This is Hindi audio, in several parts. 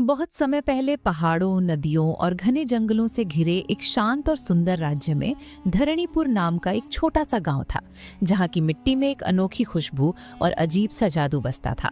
बहुत समय पहले पहाड़ों, नदियों और घने जंगलों से घिरे एक शांत और सुंदर राज्य में धरणीपुर नाम का एक छोटा सा गांव था, जहां की मिट्टी में एक अनोखी खुशबू और अजीब सा जादू बसता था।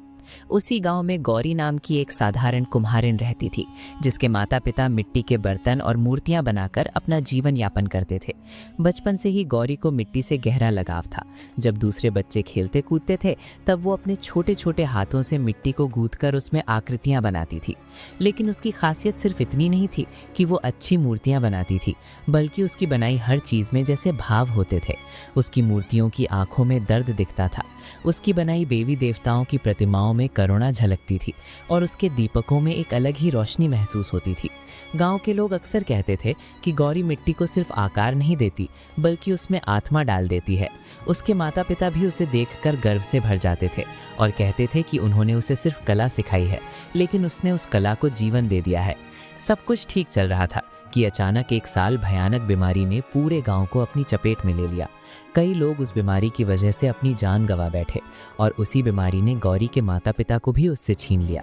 उसी गांव में गौरी नाम की एक साधारण कुम्हारिन रहती थी, जिसके माता पिता मिट्टी के बर्तन और मूर्तियां बनाकर अपना जीवन यापन करते थे। बचपन से ही गौरी को मिट्टी से गहरा लगाव था। जब दूसरे बच्चे खेलते कूदते थे, तब वो अपने छोटे छोटे हाथों से मिट्टी को गूंथकर उसमें आकृतियां बनाती थी। लेकिन उसकी खासियत सिर्फ इतनी नहीं थी कि वो अच्छी मूर्तियां बनाती थी, बल्कि उसकी बनाई हर चीज में जैसे भाव होते थे। उसकी मूर्तियों की आंखों में दर्द दिखता था, उसकी बनाई देवी देवताओं की प्रतिमाओं में करुणा झलकती थी और उसके दीपकों में एक अलग ही रोशनी महसूस होती थी। गांव के लोग अक्सर कहते थे कि गौरी मिट्टी को सिर्फ आकार नहीं देती, बल्कि उसमें आत्मा डाल देती है। उसके माता पिता भी उसे देखकर गर्व से भर जाते थे और कहते थे कि उन्होंने उसे सिर्फ कला सिखाई है, लेकिन उसने उस कला को जीवन दे दिया है। सब कुछ ठीक चल रहा था कि अचानक एक साल भयानक बीमारी ने पूरे गांव को अपनी चपेट में ले लिया। कई लोग उस बीमारी की वजह से अपनी जान गंवा बैठे और उसी बीमारी ने गौरी के माता पिता को भी उससे छीन लिया।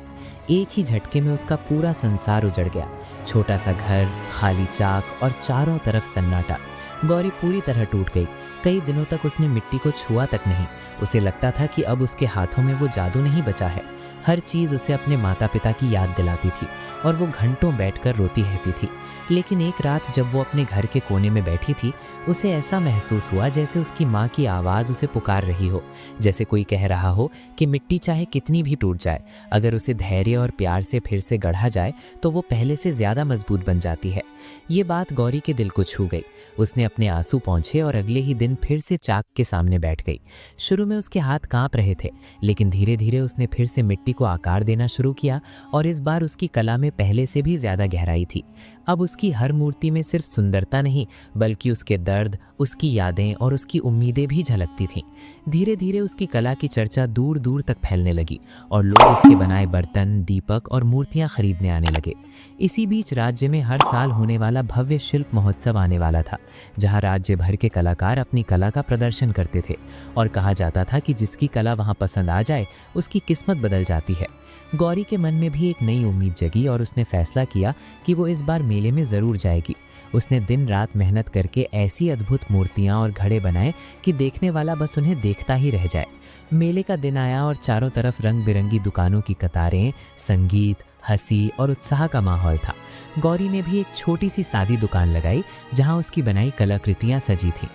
एक ही झटके में उसका पूरा संसार उजड़ गया। छोटा सा घर, खाली चाक और चारों तरफ सन्नाटा। गौरी पूरी तरह टूट गई। कई दिनों तक उसने मिट्टी को छुआ तक नहीं। उसे लगता था कि अब उसके हाथों में वो जादू नहीं बचा है। हर चीज़ उसे अपने माता पिता की याद दिलाती थी और वो घंटों बैठकर रोती रहती थी। लेकिन एक रात जब वो अपने घर के कोने में बैठी थी, उसे ऐसा महसूस हुआ जैसे उसकी माँ की आवाज़ उसे पुकार रही हो, जैसे कोई कह रहा हो कि मिट्टी चाहे कितनी भी टूट जाए, अगर उसे धैर्य और प्यार से फिर से गढ़ा जाए तो वो पहले से ज़्यादा मजबूत बन जाती है। ये बात गौरी के दिल को छू गई। उसने अपने आंसू पोंछे और अगले ही दिन फिर से चाक के सामने बैठ गई। शुरू में उसके हाथ कांप रहे थे, लेकिन धीरे धीरे उसने फिर से मिट्टी को आकार देना शुरू किया और इस बार उसकी कला में पहले से भी ज्यादा गहराई थी। अब उसकी हर मूर्ति में सिर्फ सुंदरता नहीं, बल्कि उसके दर्द, उसकी यादें और उसकी उम्मीदें भी झलकती थीं। धीरे धीरे उसकी कला की चर्चा दूर दूर तक फैलने लगी और लोग उसके बनाए बर्तन, दीपक और मूर्तियां खरीदने आने लगे। इसी बीच राज्य में हर साल होने वाला भव्य शिल्प महोत्सव आने वाला था, जहां राज्य भर के कलाकार अपनी कला का प्रदर्शन करते थे और कहा जाता था कि जिसकी कला वहां पसंद आ जाए, उसकी किस्मत बदल जाती है। गौरी के मन में भी एक नई उम्मीद जगी और उसने फैसला किया कि वो इस बार मेले में ज़रूर जाएगी। उसने दिन रात मेहनत करके ऐसी अद्भुत मूर्तियां और घड़े बनाए कि देखने वाला बस उन्हें देखता ही रह जाए। मेले का दिन आया और चारों तरफ रंग बिरंगी दुकानों की कतारें, संगीत, हंसी और उत्साह का माहौल था। गौरी ने भी एक छोटी सी सादी दुकान लगाई, जहां उसकी बनाई कलाकृतियां सजी थीं।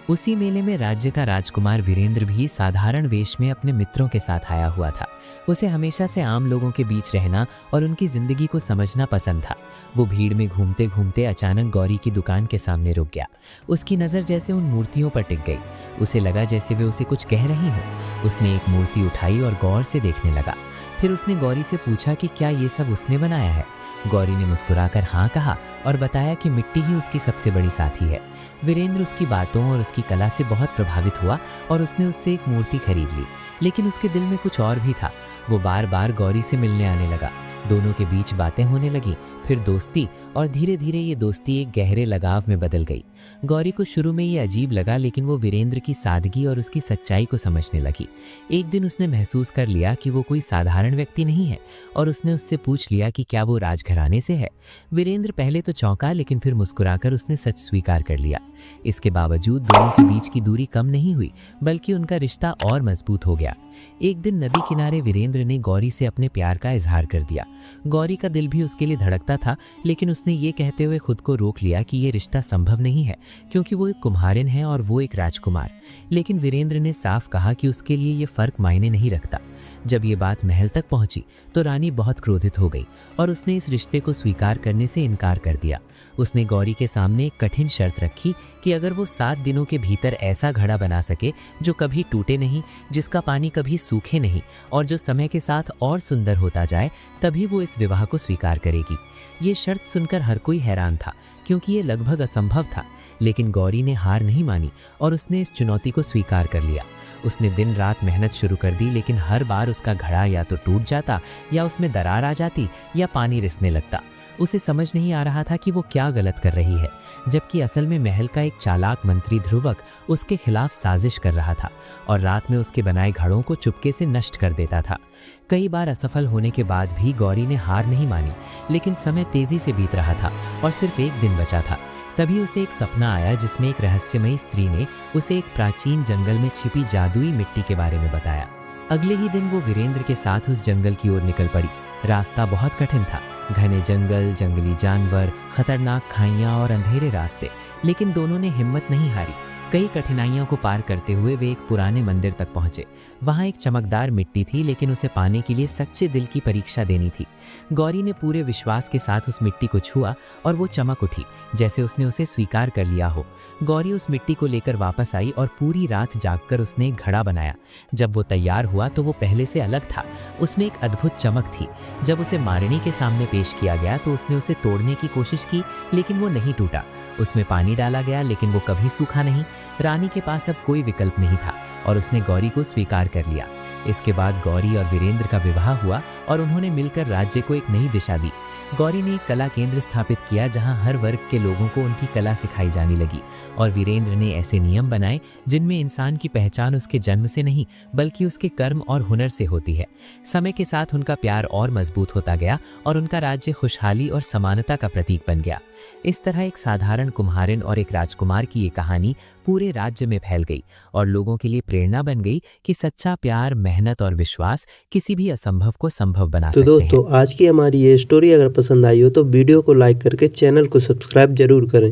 उसी मेले में राज्य का राजकुमार वीरेंद्र भी साधारण वेश में अपने मित्रों के साथ आया हुआ था। उसे हमेशा से आम लोगों के बीच रहना और उनकी जिंदगी को समझना पसंद था। वो भीड़ में घूमते घूमते अचानक गौरी की दुकान के सामने रुक गया। उसकी नज़र जैसे उन मूर्तियों पर टिक गई। उसे लगा जैसे वे उसे कुछ कह रही हों। उसने एक मूर्ति उठाई और गौर से देखने लगा। फिर उसने गौरी से पूछा कि क्या ये सब उसने बनाया है। गौरी ने मुस्कुराकर हाँ कहा और बताया कि मिट्टी ही उसकी सबसे बड़ी साथी है। वीरेंद्र उसकी बातों और उसकी कला से बहुत प्रभावित हुआ और उसने उससे एक मूर्ति खरीद ली। लेकिन उसके दिल में कुछ और भी था। वो बार बार गौरी से मिलने आने लगा। दोनों के बीच बातें होने लगी, फिर दोस्ती, और धीरे धीरे ये दोस्ती एक गहरे लगाव में बदल गई। गौरी को शुरू में ये अजीब लगा, लेकिन वो वीरेंद्र की सादगी और उसकी सच्चाई को समझने लगी। एक दिन उसने महसूस कर लिया कि वो कोई साधारण व्यक्ति नहीं है और उसने उससे पूछ लिया कि क्या वो राजघराने से है। वीरेंद्र पहले तो चौंका, लेकिन फिर मुस्कुराकर उसने सच स्वीकार कर लिया। इसके बावजूद दोनों के बीच की दूरी कम नहीं हुई, बल्कि उनका रिश्ता और मजबूत हो गया। एक दिन नदी किनारे वीरेंद्र ने गौरी से अपने प्यार का इजहार कर दिया। गौरी का दिल भी उसके लिए धड़कता था, लेकिन उसने ये कहते हुए खुद को रोक लिया कि ये रिश्ता संभव नहीं है, क्योंकि वो एक कुम्हारिन है और वो एक राजकुमार। लेकिन वीरेंद्र ने साफ कहा कि उसके लिए ये फर्क मायने नहीं रखता। जब ये बात महल तक पहुंची तो रानी बहुत क्रोधित हो गई और उसने इस रिश्ते को स्वीकार करने से इनकार कर दिया। उसने गौरी के सामने एक कठिन शर्त रखी कि अगर वो 7 दिनों के भीतर ऐसा घड़ा बना सके जो कभी टूटे नहीं, जिसका पानी कभी सूखे नहीं और जो समय के साथ और सुंदर होता जाए, तभी वो इस विवाह को स्वीकार करेगी। ये शर्त सुनकर हर कोई हैरान था, क्योंकि ये लगभग असंभव था। लेकिन गौरी ने हार नहीं मानी और उसने इस चुनौती को स्वीकार कर लिया। उसने दिन रात मेहनत शुरू कर दी, लेकिन हर बार उसका घड़ा या तो टूट जाता, या उसमें दरार आ जाती, या पानी रिसने लगता। उसे समझ नहीं आ रहा था कि वो क्या गलत कर रही है, जबकि असल में महल का एक चालाक मंत्री ध्रुवक उसके खिलाफ साजिश कर रहा था और रात में उसके बनाए घड़ों को चुपके से नष्ट कर देता था। कई बार असफल होने के बाद भी गौरी ने हार नहीं मानी, लेकिन समय तेजी से बीत रहा था और सिर्फ एक दिन बचा था। तभी उसे एक सपना आया जिसमें एक रहस्यमयी स्त्री ने उसे एक प्राचीन जंगल में छिपी जादुई मिट्टी के बारे में बताया। अगले ही दिन वो वीरेंद्र के साथ उस जंगल की ओर निकल पड़ी। रास्ता बहुत कठिन था, घने जंगल, जंगली जानवर, खतरनाक खाइयां और अंधेरे रास्ते, लेकिन दोनों ने हिम्मत नहीं हारी। कई कठिनाइयों को पार करते हुए वे एक पुराने मंदिर तक पहुंचे। वहां एक चमकदार मिट्टी थी, लेकिन उसे पाने के लिए सच्चे दिल की परीक्षा देनी थी। गौरी ने पूरे विश्वास के साथ उस मिट्टी को छुआ और वो चमक उठी, जैसे उसने उसे स्वीकार कर लिया हो। गौरी उस मिट्टी को लेकर वापस आई और पूरी रात जागकर उसने एक घड़ा बनाया। जब वो तैयार हुआ तो वो पहले से अलग था। उसमें एक अद्भुत चमक थी। जब उसे मारिनी के सामने पेश किया गया तो उसने उसे तोड़ने की कोशिश की, लेकिन वो नहीं टूटा। उसमें पानी डाला गया, लेकिन वो कभी सूखा नहीं। रानी के पास अब कोई विकल्प नहीं था और उसने गौरी को स्वीकार कर लिया। इसके बाद गौरी और वीरेंद्र का विवाह हुआ और उन्होंने मिलकर राज्य को एक नई दिशा दी। गौरी ने एक कला केंद्र स्थापित किया जहां हर वर्ग के लोगों को उनकी कला सिखाई जाने लगी, और वीरेंद्र ने ऐसे नियम बनाए जिनमें इंसान की पहचान उसके जन्म से नहीं बल्कि उसके कर्म और हुनर से होती है। समय के साथ उनका प्यार और मजबूत होता गया और उनका राज्य खुशहाली और समानता का प्रतीक बन गया। इस तरह एक साधारण कुम्हारिन और एक राजकुमार की ये कहानी पूरे राज्य में फैल गई और लोगों के लिए प्रेरणा बन गई कि सच्चा प्यार, मेहनत और विश्वास किसी भी असंभव को संभव बना सकते हैं। तो दोस्तों, आज की हमारी ये स्टोरी अगर पसंद आई हो तो वीडियो को लाइक करके चैनल को सब्सक्राइब जरूर करें।